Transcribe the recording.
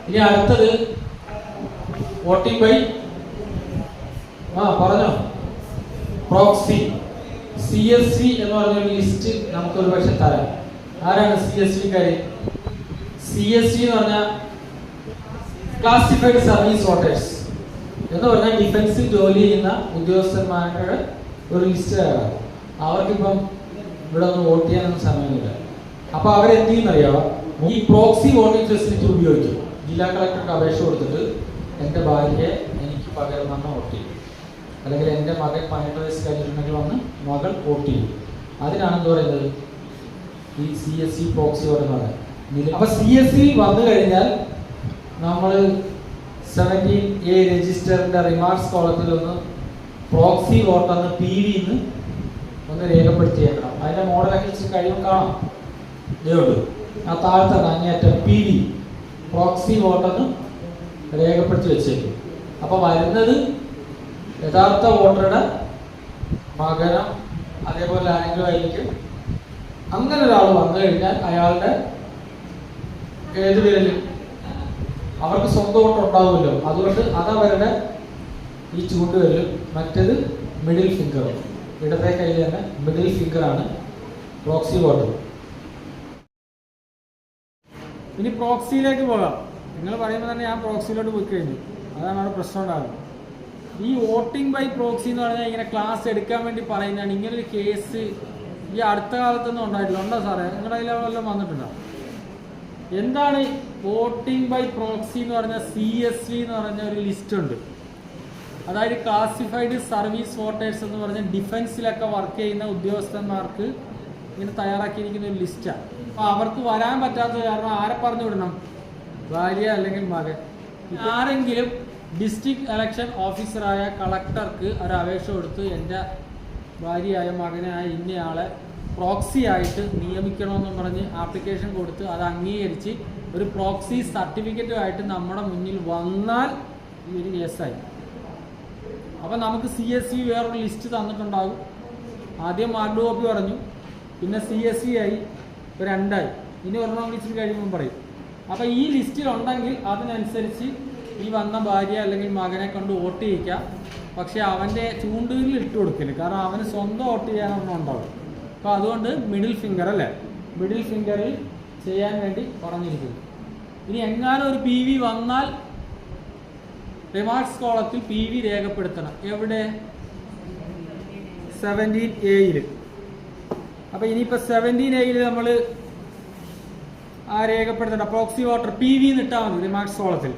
ഇനി അടുത്തത് voting by പറഞ്ഞോ പ്രോക്സി. CSV എന്ന് പറഞ്ഞൊരു ലിസ്റ്റ് നമുക്ക് ഒരു പക്ഷെ തരാം. ആരാണ് CSVക്കാര്? CSV എന്ന് പറഞ്ഞാൽ ക്ലാസിഫൈഡ് സർവീസ് വോട്ടേഴ്സ് എന്ന് പറഞ്ഞാൽ ഡിഫൻസിൽ ജോലി ചെയ്യുന്ന ഉദ്യോഗസ്ഥന്മാരുടെ ഒരു ലിസ്റ്റ് തരാം. അവർക്കിപ്പം ഇവിടെ ഒന്ന് വോട്ട് ചെയ്യാനൊന്നും സമയമില്ല. അപ്പൊ അവരെന്ത് ചെയ്യുന്നറിയാമോ? ഈ പ്രോക്സി വോട്ടിംഗ് ഫെസിലിറ്റി ഉപയോഗിക്കും. ജില്ലാ കളക്ടർക്ക് അപേക്ഷ കൊടുത്തിട്ട് എൻ്റെ ഭാര്യയെ എനിക്ക് പകരം വന്ന് വോട്ട് ചെയ്യും, അല്ലെങ്കിൽ എൻ്റെ മകൻ 18 വയസ്സ് കഴിഞ്ഞിട്ടുണ്ടെങ്കിൽ വന്ന് മകൾ വോട്ട് ചെയ്യും. അതിനാണ് എന്ത് പറയുന്നത് ഈ CSV പ്രോക്സി വോട്ട് എന്ന് പറയുന്നത്. അപ്പൊ CSV വന്നു കഴിഞ്ഞാൽ നമ്മൾ 17A രജിസ്റ്ററിന്റെ റിമാർക്സ് കോളത്തിൽ ഒന്ന് പ്രോക്സി വോട്ടെന്ന് PV ഒന്ന് രേഖപ്പെടുത്തിയേക്കണം. അതിന്റെ മോഡലൊക്കെ കഴിയുമ്പോൾ കാണാം. ഇതേയുള്ളൂ ആ താഴത്തെ അങ്ങേയറ്റം PV പ്രോക്സി വോട്ടെന്ന് രേഖപ്പെടുത്തി വെച്ചേക്കും. അപ്പൊ വരുന്നത് യഥാർത്ഥ വോട്ടറുടെ മകനോ അതേപോലെ ആരെങ്കിലും ആയിരിക്കും. അങ്ങനെ ഒരാൾ വന്നു കഴിഞ്ഞാൽ അയാളുടെ ഏത് വിരലും അവർക്ക് സ്വന്തം വോട്ട് ഉണ്ടാവുമല്ലോ, അതുകൊണ്ട് അതവരുടെ ഈ ചൂണ്ടുവിരലും മറ്റേത് മിഡിൽ ഫിംഗറും, ഇടത്തെ കയ്യിൽ തന്നെ മിഡിൽ ഫിംഗറാണ് പ്രോക്സി വോട്ടർ. ഇനി പ്രോക്സിയിലേക്ക് പോകാം. നിങ്ങൾ പറയുമ്പോൾ തന്നെ ഞാൻ പ്രോക്സിയിലോട്ട് പോയി കഴിഞ്ഞു. അതാണ് അവിടെ പ്രശ്നം ഉണ്ടാകുന്നത്. ഈ വോട്ടിംഗ് ബൈ പ്രോക്സി എന്ന് പറഞ്ഞാൽ ഇങ്ങനെ ക്ലാസ് എടുക്കാൻ വേണ്ടി പറയുന്നതാണ്. ഇങ്ങനൊരു കേസ് ഈ അടുത്ത കാലത്തൊന്നും ഉണ്ടായിട്ടില്ല. ഉണ്ടോ സാറേ? നിങ്ങളുടെ അതിൽ വല്ലതും വന്നിട്ടുണ്ടോ? എന്താണ് വോട്ടിംഗ് ബൈ പ്രോക്സി എന്ന് പറഞ്ഞാൽ? CSV എന്ന് പറഞ്ഞ ഒരു ലിസ്റ്റ് ഉണ്ട്. അതായത് ക്ലാസിഫൈഡ് സർവീസ് വോട്ടേഴ്സ് എന്ന് പറഞ്ഞ ഡിഫൻസിലൊക്കെ വർക്ക് ചെയ്യുന്ന ഉദ്യോഗസ്ഥന്മാർക്ക് ഇങ്ങനെ തയ്യാറാക്കിയിരിക്കുന്ന ഒരു ലിസ്റ്റാണ്. അപ്പോൾ അവർക്ക് വരാൻ പറ്റാത്ത കാരണം ആരെ പറഞ്ഞു വിടണം? ഭാര്യ അല്ലെങ്കിൽ മകൻ. ആരെങ്കിലും ഡിസ്ട്രിക്ട് ഇലക്ഷൻ ഓഫീസറായ കളക്ടർക്ക് ഒരു അപേക്ഷ കൊടുത്ത് എൻ്റെ ഭാര്യയായ മകനായ ഇന്നയാളെ പ്രോക്സി ആയിട്ട് നിയമിക്കണമെന്നും പറഞ്ഞ് ആപ്ലിക്കേഷൻ കൊടുത്ത് അത് അംഗീകരിച്ച് ഒരു പ്രോക്സി സർട്ടിഫിക്കറ്റുമായിട്ട് നമ്മുടെ മുന്നിൽ വന്നാൽ ഈ ഒരു കേസായി. അപ്പം നമുക്ക് CSV വേറൊരു ലിസ്റ്റ് തന്നിട്ടുണ്ടാകും. ആദ്യം മാർഡ് കോപ്പി പറഞ്ഞു, പിന്നെ CSV ആയി, ഇപ്പോൾ 2 ആയി. ഇനി ഒരെണ്ണം വിളിച്ചിട്ട് കഴിയുമ്പോൾ പറയും. അപ്പം ഈ ലിസ്റ്റിലുണ്ടെങ്കിൽ അതിനനുസരിച്ച് ഈ വന്ന ഭാര്യ അല്ലെങ്കിൽ മകനെ കൊണ്ട് വോട്ട് ചെയ്യിക്കാം. പക്ഷെ അവൻ്റെ ചൂണ്ടുവിരൽ ഇട്ട് കൊടുക്കില്ല, കാരണം അവന് സ്വന്തം വോട്ട് ചെയ്യാനൊന്നും ഉണ്ടാവും. അപ്പോൾ അതുകൊണ്ട് മിഡിൽ ഫിംഗർ അല്ലേ, മിഡിൽ ഫിംഗറിൽ ചെയ്യാൻ വേണ്ടി പറഞ്ഞിരിക്കുന്നു. ഇനി എങ്ങാനും ഒരു PV വന്നാൽ റിമാർക്സ് കോളത്തിൽ PV രേഖപ്പെടുത്തണം. എവിടെ? 17A. അപ്പോൾ ഇനിയിപ്പോൾ 17A നമ്മൾ രേഖപ്പെടുത്തണം. പ്രോക്സി വോട്ടർ PV ഇട്ടാൽ മതി റിമാർക്സ് കോളത്തിൽ.